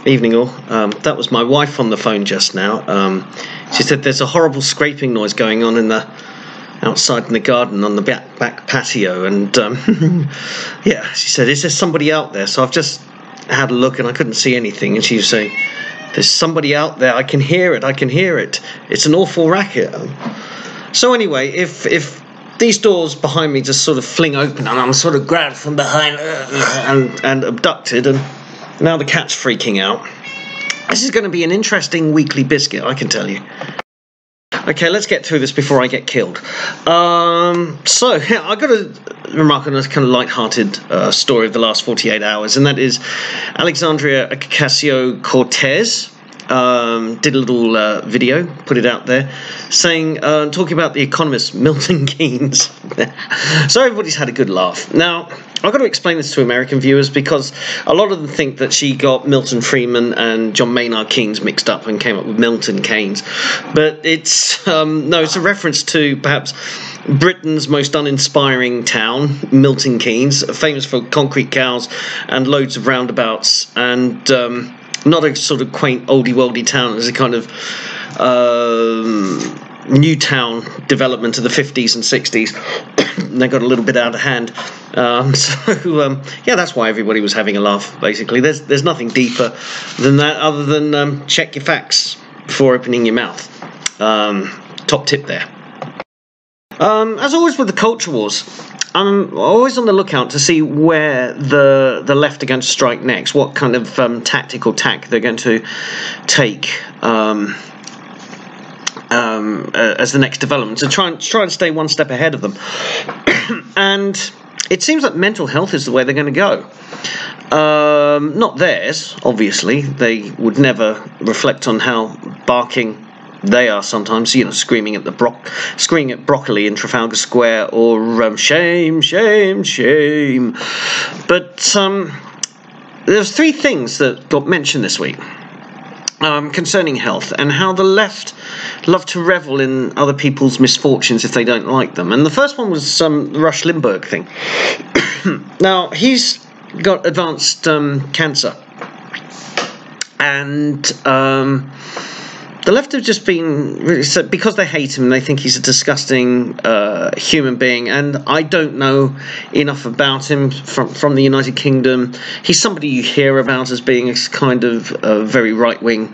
Evening all. That was my wife on the phone just now. She said there's a horrible scraping noise going on outside in the garden on the back patio, and yeah, she said, is there somebody out there? So I've just had a look and I couldn't see anything, and she was saying, there's somebody out there, I can hear it, it's an awful racket. So anyway, if these doors behind me just sort of fling open and I'm sort of grabbed from behind and abducted, and now the cat's freaking out. This is going to be an interesting weekly biscuit, I can tell you. Okay, let's get through this before I get killed. So, yeah, I've got to remark on a kind of light-hearted story of the last 48 hours, and that is Alexandria Ocasio-Cortez did a little video, put it out there, saying, talking about the economist Milton Keynes. So everybody's had a good laugh. Now, I've got to explain this to American viewers because a lot of them think that she got Milton Friedman and John Maynard Keynes mixed up and came up with Milton Keynes. But it's, no, it's a reference to perhaps Britain's most uninspiring town, Milton Keynes, famous for concrete cows and loads of roundabouts, and not a sort of quaint oldie-worldy town. It's a kind of new town development of the 50s and 60s. They got a little bit out of hand. Yeah, that's why everybody was having a laugh, basically. There's nothing deeper than that, other than check your facts before opening your mouth. Top tip there. As always with the culture wars, I'm always on the lookout to see where the left are going to strike next, what kind of tactical tack they're going to take as the next development, to try and stay one step ahead of them. And it seems like mental health is the way they're going to go. Not theirs, obviously. They would never reflect on how barking they are sometimes, you know, screaming at broccoli in Trafalgar Square, or shame, shame, shame. But there's three things that got mentioned this week concerning health, and how the left love to revel in other people's misfortunes if they don't like them. And the first one was the Rush Limbaugh thing. Now, he's got advanced cancer, and the left have just been really, because they hate him, they think he's a disgusting human being. And I don't know enough about him from the United Kingdom. He's somebody you hear about as being a kind of very right-wing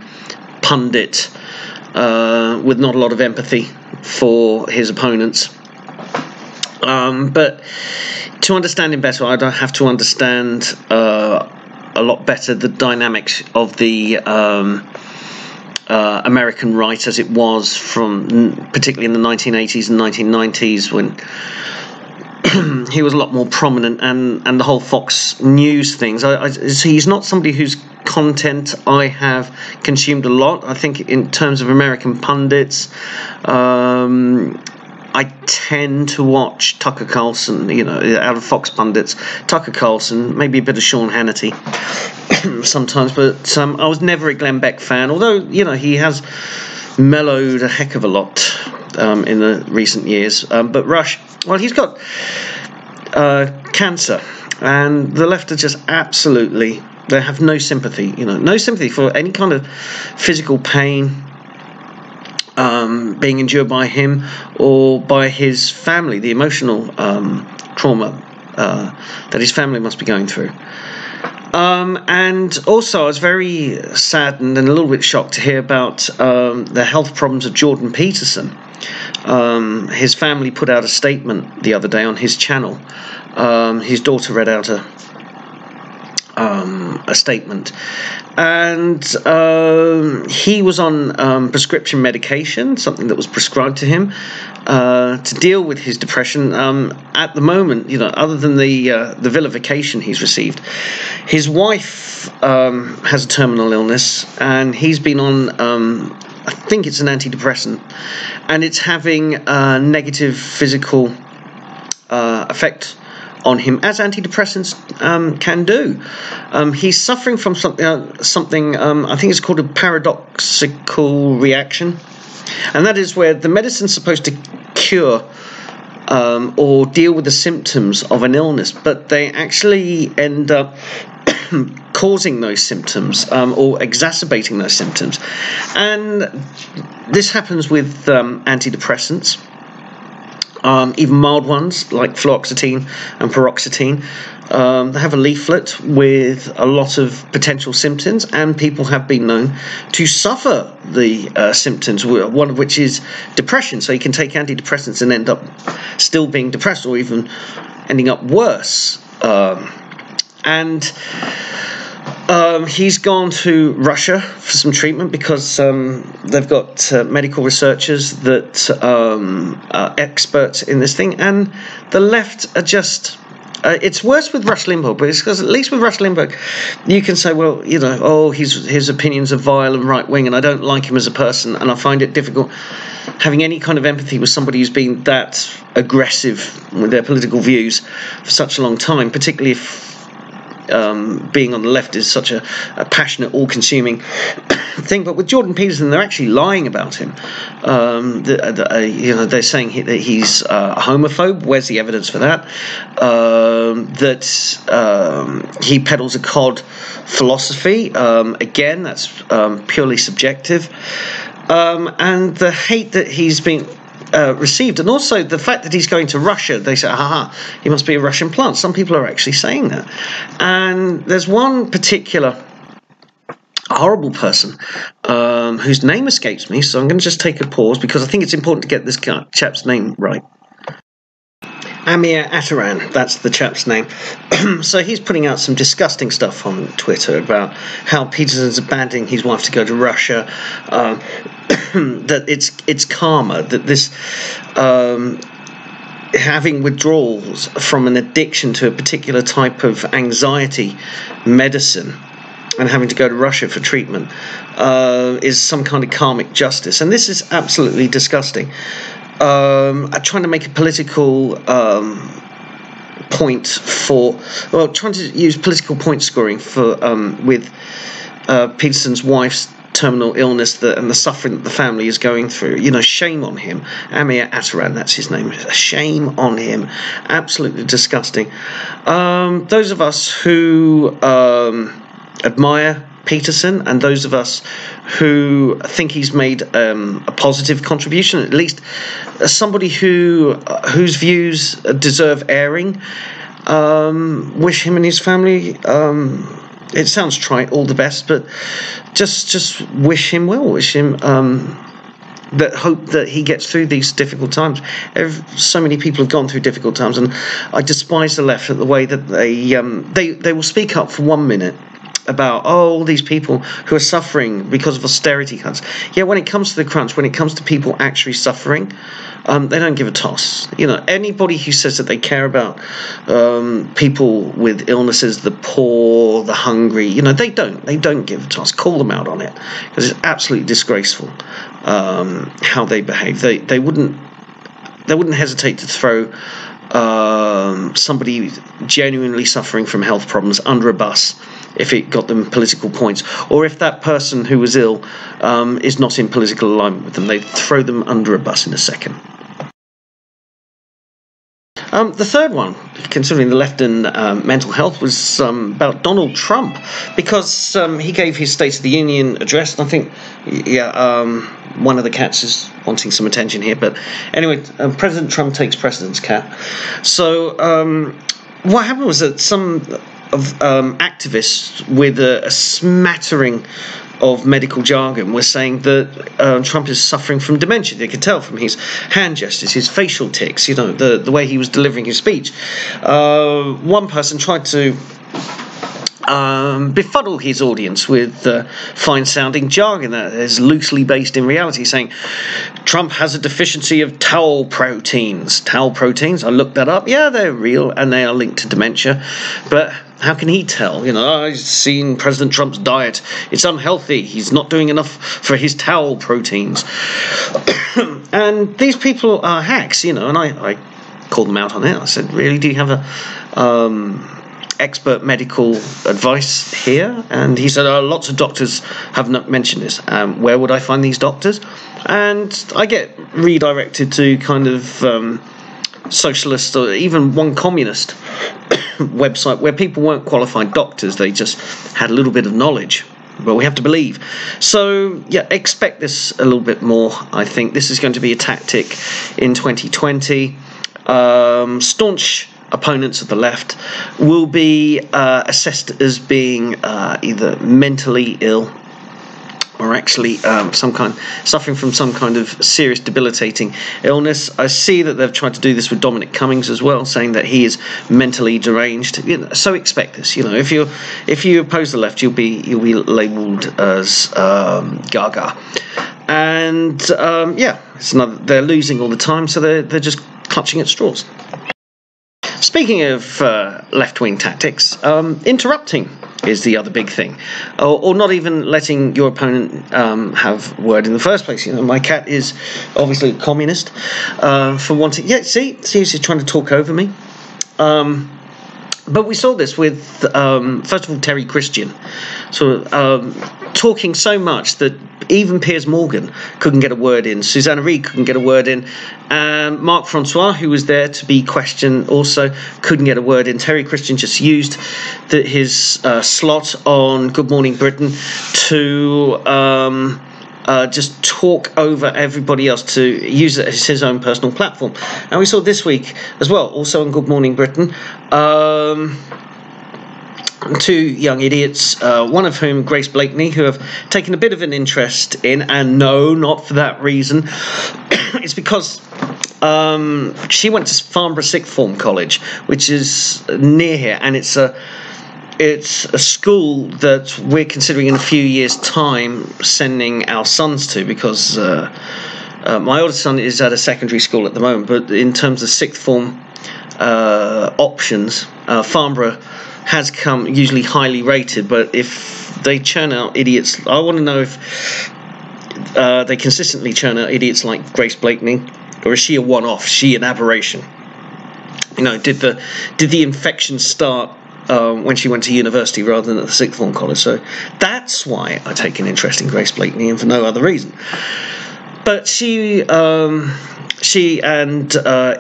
pundit with not a lot of empathy for his opponents. But to understand him better, I'd have to understand a lot better the dynamics of the American right as it was particularly in the 1980s and 1990s, when he was a lot more prominent, and the whole Fox News things. He's not somebody whose content I have consumed a lot. I think in terms of American pundits, I tend to watch Tucker Carlson, you know, out of Fox pundits, Tucker Carlson, maybe a bit of Sean Hannity sometimes, but I was never a Glenn Beck fan, although, you know, he has mellowed a heck of a lot in the recent years. But Rush, well, he's got cancer, and the left are just absolutely, they have no sympathy, you know, no sympathy for any kind of physical pain being endured by him or by his family, the emotional trauma that his family must be going through. And also I was very saddened and a little bit shocked to hear about the health problems of Jordan Peterson. His family put out a statement the other day on his channel. His daughter read out a statement, and he was on prescription medication, something that was prescribed to him to deal with his depression. At the moment, you know, other than the vilification he's received, his wife has a terminal illness, and he's been on I think it's an antidepressant, and it's having a negative physical effect on him, as antidepressants can do. He's suffering from something I think it's called a paradoxical reaction, and that is where the medicine's supposed to cure or deal with the symptoms of an illness, but they actually end up causing those symptoms or exacerbating those symptoms. And this happens with antidepressants. Even mild ones like fluoxetine and paroxetine. They have a leaflet with a lot of potential symptoms, and people have been known to suffer the symptoms, one of which is depression. So you can take antidepressants and end up still being depressed, or even ending up worse. He's gone to Russia for some treatment because they've got medical researchers that are experts in this thing, and the left are just... it's worse with Rush Limbaugh, but it's because at least with Rush Limbaugh, you can say, well, his opinions are vile and right-wing, and I don't like him as a person, and I find it difficult having any kind of empathy with somebody who's been that aggressive with their political views for such a long time, particularly if being on the left is such a passionate, all-consuming thing. But with Jordan Peterson, they're actually lying about him. They're saying that he's a homophobe. Where's the evidence for that? That he peddles a cod philosophy. Again, that's purely subjective. And the hate that he's been received, and also the fact that he's going to Russia, they say, he must be a Russian plant. Some people are actually saying that. And there's one particular horrible person whose name escapes me, so I'm going to just take a pause because I think it's important to get this chap's name right. Amir Ataran, that's the chap's name. So he's putting out some disgusting stuff on Twitter about how Peterson's abandoning his wife to go to Russia, that it's karma, that this having withdrawals from an addiction to a particular type of anxiety medicine and having to go to Russia for treatment is some kind of karmic justice. And this is absolutely disgusting. Trying to make a political point trying to use political point scoring for with Peterson's wife's terminal illness and the suffering that the family is going through. Shame on him. Amir Ataran, that's his name. Shame on him. Absolutely disgusting. Those of us who admire Peterson, and those of us who think he's made a positive contribution, at least as somebody whose views deserve airing, wish him and his family, it sounds trite, all the best, but just wish him well, wish him that hope that he gets through these difficult times. So many people have gone through difficult times, and I despise the left at the way that they will speak up for 1 minute about all these people who are suffering because of austerity cuts. Yeah, when it comes to the crunch, when it comes to people actually suffering, they don't give a toss. Anybody who says that they care about people with illnesses, the poor, the hungry, they don't give a toss. Call them out on it, because it's absolutely disgraceful how they behave. They wouldn't hesitate to throw somebody genuinely suffering from health problems under a bus if it got them political points, or if that person who was ill is not in political alignment with them, they throw them under a bus in a second. The third one, considering the left and mental health, was about Donald Trump, because he gave his State of the Union address, and I think, one of the cats is wanting some attention here, but anyway, President Trump takes precedence, cat. So what happened was that some of activists with a smattering of medical jargon were saying that Trump is suffering from dementia. They could tell from his hand gestures, his facial tics, the way he was delivering his speech. One person tried to befuddle his audience with fine-sounding jargon that is loosely based in reality, saying Trump has a deficiency of tau proteins. Tau proteins, I looked that up. Yeah, they're real, and they are linked to dementia. But how can he tell? I've seen President Trump's diet. It's unhealthy. He's not doing enough for his tau proteins. And these people are hacks, and I called them out on it. I said, really, do you have a expert medical advice here? And he said, lots of doctors have not mentioned this. Where would I find these doctors? And I get redirected to kind of socialist or even one communist website where people weren't qualified doctors, they just had a little bit of knowledge. Well, we have to believe. So, yeah, expect this a little bit more. I think this is going to be a tactic in 2020. Staunch opponents of the left will be assessed as being either mentally ill or actually suffering from some kind of serious debilitating illness. I see that they've tried to do this with Dominic Cummings as well, saying that he is mentally deranged. So expect this. If you oppose the left, you'll be labelled as Gaga, and they're losing all the time, so they're just clutching at straws. Speaking of left-wing tactics, interrupting is the other big thing, or not even letting your opponent have word in the first place. My cat is obviously a communist for wanting. Yeah, see, he's trying to talk over me. But we saw this with first of all Terry Christian, talking so much that even Piers Morgan couldn't get a word in, Susanna Reid couldn't get a word in, and Marc Francois, who was there to be questioned, also couldn't get a word in. Terry Christian just used his slot on Good Morning Britain to just talk over everybody else, to use it as his own personal platform. And we saw this week as well, also on Good Morning Britain, two young idiots, one of whom, Grace Blakeney, who have taken a bit of an interest in, and no, not for that reason. It's because she went to Farnborough Sixth Form College, which is near here, and it's a school that we're considering in a few years' time sending our sons to, because my oldest son is at a secondary school at the moment, but in terms of sixth form options, Farnborough has come usually highly rated, but if they churn out idiots, I want to know if they consistently churn out idiots like Grace Blakeney, or is she a one-off? Is she an aberration? Did the infection start when she went to university rather than at the sixth form college? So that's why I take an interest in Grace Blakeney, and for no other reason. But she and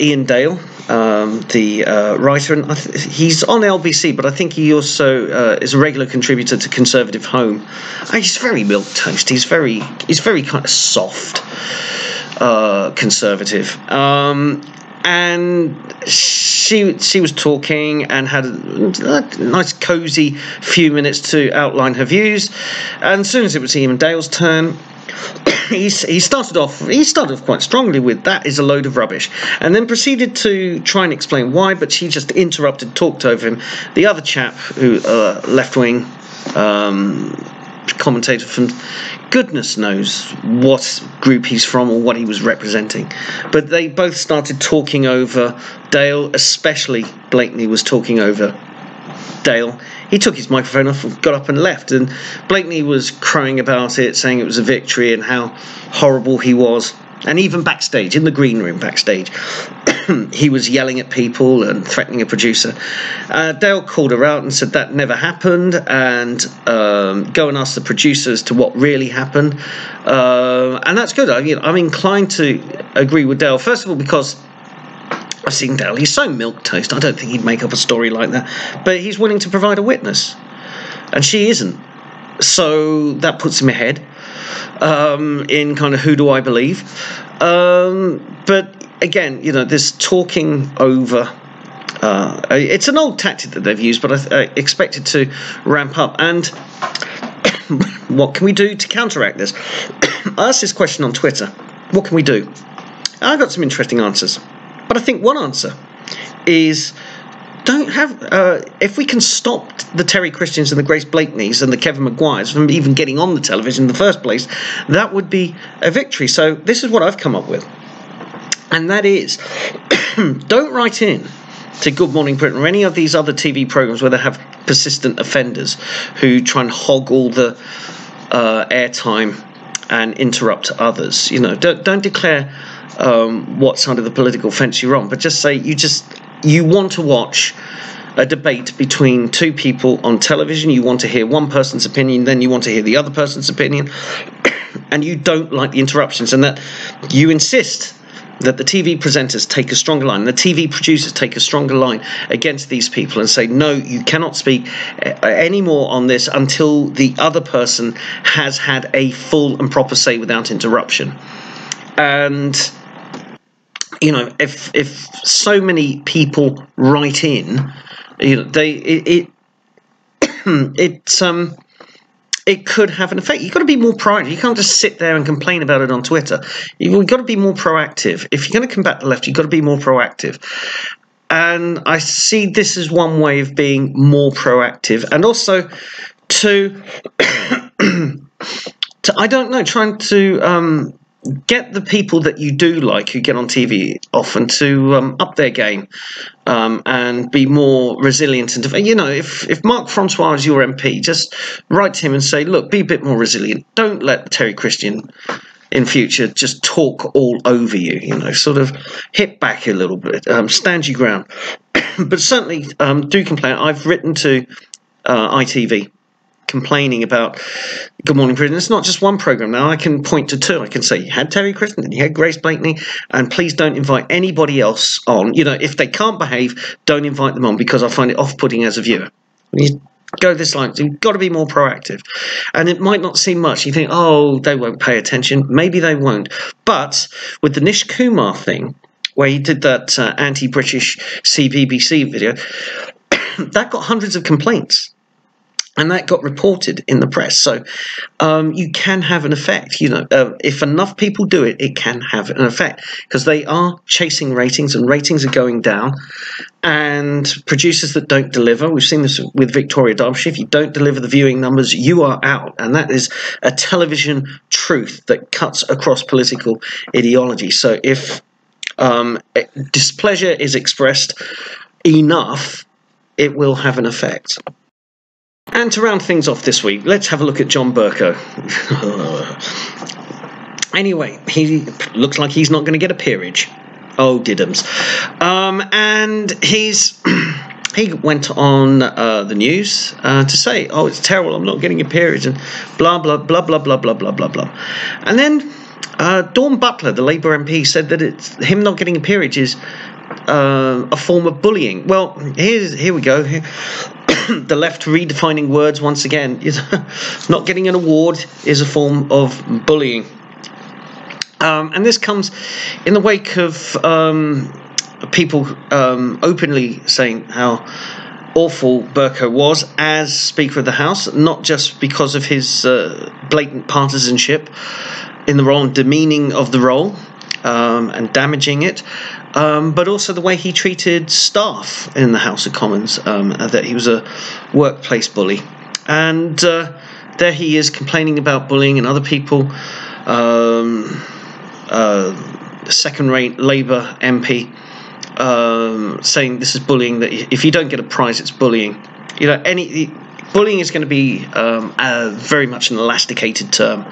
Ian Dale, the writer, and he's on LBC, but I think he also is a regular contributor to Conservative Home. He's very milquetoast. He's very kind of soft conservative. And she was talking and had a nice cosy few minutes to outline her views. And as soon as it was Ian Dale's turn, he started off quite strongly with "that is a load of rubbish," and then proceeded to try and explain why, but she just interrupted, talked over him. The other chap, who left-wing commentator from goodness knows what group he's from or what he was representing, but they both started talking over Dale. Especially Blakeney was talking over Dale. He took his microphone off and got up and left, and Blakeney was crowing about it, saying it was a victory and how horrible he was. And even backstage, in the green room backstage, he was yelling at people and threatening a producer. Dale called her out and said that never happened, and go and ask the producers to what really happened. And that's good. I'm inclined to agree with Dale, first of all, because I've seen Dale. He's so milquetoast. I don't think he'd make up a story like that. But he's willing to provide a witness, and she isn't. So that puts him ahead in kind of who do I believe. But again, this talking over, it's an old tactic that they've used, but I expect it to ramp up. And what can we do to counteract this? I asked this question on Twitter. What can we do? I got some interesting answers. But I think one answer is if we can stop the Terry Christians and the Grace Blakeneys and the Kevin Maguires from even getting on the television in the first place, that would be a victory. So this is what I've come up with. And that is, don't write in to Good Morning Britain or any of these other TV programs where they have persistent offenders who try and hog all the airtime and interrupt others. Don't declare what side of the political fence you're on, but just say you want to watch a debate between two people on television. You want to hear one person's opinion, then you want to hear the other person's opinion, and you don't like the interruptions, and that you insist that the TV presenters take a stronger line, the TV producers take a stronger line against these people and say, no, you cannot speak anymore on this until the other person has had a full and proper say without interruption. And, you know, if so many people write in, you know, it could have an effect. You've got to be more proactive. You can't just sit there and complain about it on Twitter. You've got to be more proactive. If you're going to combat the left, you've got to be more proactive. And I see this as one way of being more proactive. And also to I don't know, trying to get the people that you do like, who get on TV often, to up their game and be more resilient. And, you know, if Mark Francois is your MP, just write to him and say, look, be a bit more resilient. Don't let Terry Christian in future just talk all over you, you know, sort of hit back a little bit, stand your ground. But certainly do complain. I've written to ITV complaining about Good Morning Britain. It's not just one programme now. I can point to two. I can say, you had Terry Christian, you had Grace Blakeney, and please don't invite anybody else on. You know, if they can't behave, don't invite them on, because I find it off-putting as a viewer. When you go this line, you've got to be more proactive. And it might not seem much. You think, oh, they won't pay attention. Maybe they won't. But with the Nish Kumar thing, where he did that anti-British CBBC video, that got hundreds of complaints. And that got reported in the press. So you can have an effect. You know, if enough people do it, it can have an effect, because they are chasing ratings, and ratings are going down. And producers that don't deliver, we've seen this with Victoria Derbyshire, if you don't deliver the viewing numbers, you are out. And that is a television truth that cuts across political ideology. So if displeasure is expressed enough, it will have an effect. And to round things off this week, let's have a look at John Bercow. Anyway, he looks like he's not going to get a peerage. Oh, diddums. And he went on the news to say, oh, it's terrible, I'm not getting a peerage, and blah, blah, blah, blah, blah, blah, blah, blah, blah. And then Dawn Butler, the Labour MP, said that it's him not getting a peerage is a form of bullying. Well, here we go. The left redefining words once again. Not getting an award is a form of bullying. And this comes in the wake of people openly saying how awful Bercow was as Speaker of the House, not just because of his blatant partisanship in the role and demeaning of the role and damaging it, but also the way he treated staff in the House of Commons, that he was a workplace bully. And there he is complaining about bullying, and other people, second-rate Labour MP, saying this is bullying, that if you don't get a prize, it's bullying. You know, bullying is going to be very much an elasticated term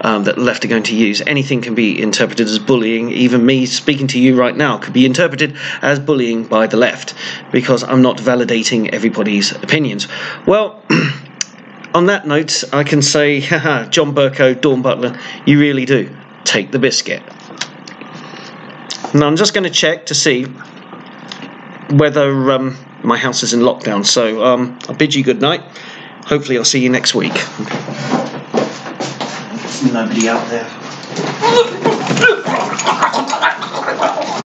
that the left are going to use. Anything can be interpreted as bullying. Even me speaking to you right now could be interpreted as bullying by the left, because I'm not validating everybody's opinions. Well, on that note, I can say, haha, John Bercow, Dawn Butler, you really do take the biscuit. Now, I'm just going to check to see whether my house is in lockdown. So I'll bid you good night. Hopefully I'll see you next week. Nobody out there.